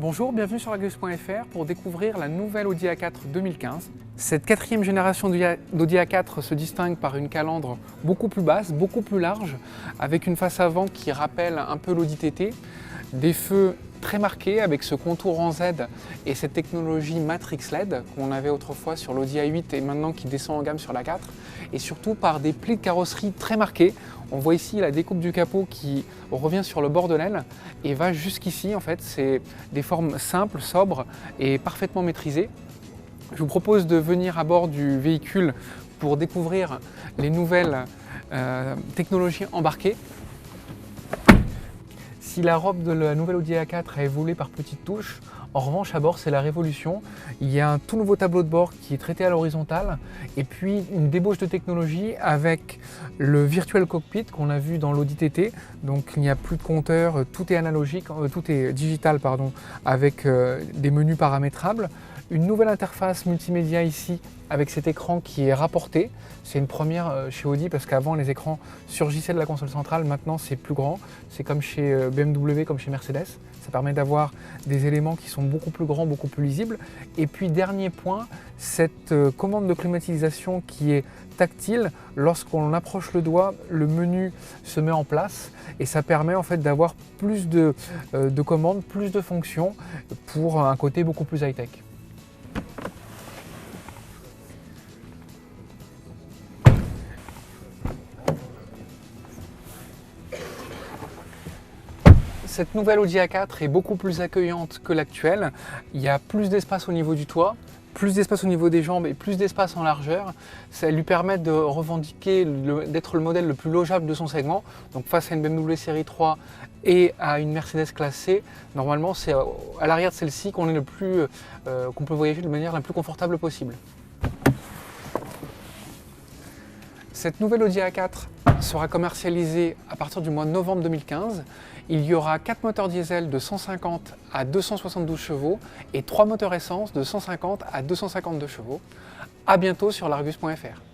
Bonjour, bienvenue sur Argus.fr pour découvrir la nouvelle Audi A4 2015. Cette quatrième génération d'Audi A4 se distingue par une calandre beaucoup plus basse, beaucoup plus large, avec une face avant qui rappelle un peu l'Audi TT, des feux très marqués avec ce contour en Z et cette technologie Matrix LED qu'on avait autrefois sur l'Audi A8 et maintenant qui descend en gamme sur la 4, et surtout par des plis de carrosserie très marqués. On voit ici la découpe du capot qui revient sur le bord de l'aile et va jusqu'ici. En fait, c'est des formes simples, sobres et parfaitement maîtrisées. Je vous propose de venir à bord du véhicule pour découvrir les nouvelles technologies embarquées. Si la robe de la nouvelle Audi A4 a évolué par petites touches, en revanche à bord c'est la révolution. Il y a un tout nouveau tableau de bord qui est traité à l'horizontale et puis une débauche de technologie avec le Virtual Cockpit qu'on a vu dans l'Audi TT. Donc il n'y a plus de compteur, tout est analogique, tout est digital pardon, avec des menus paramétrables. Une nouvelle interface multimédia ici avec cet écran qui est rapporté. C'est une première chez Audi parce qu'avant les écrans surgissaient de la console centrale, maintenant c'est plus grand. C'est comme chez BMW, comme chez Mercedes. Ça permet d'avoir des éléments qui sont beaucoup plus grands, beaucoup plus lisibles. Et puis dernier point, cette commande de climatisation qui est tactile. Lorsqu'on approche le doigt, le menu se met en place et ça permet en fait d'avoir plus de commandes, plus de fonctions pour un côté beaucoup plus high-tech. Cette nouvelle Audi A4 est beaucoup plus accueillante que l'actuelle. Il y a plus d'espace au niveau du toit, plus d'espace au niveau des jambes et plus d'espace en largeur. Ça lui permet de revendiquer d'être le modèle le plus logeable de son segment. Donc face à une BMW série 3 et à une Mercedes classe C, normalement c'est à l'arrière de celle-ci qu'on peut voyager de manière la plus confortable possible. Cette nouvelle Audi A4 sera commercialisée à partir du mois de novembre 2015. Il y aura 4 moteurs diesel de 150 à 272 chevaux et 3 moteurs essence de 150 à 252 chevaux. À bientôt sur l'Argus.fr.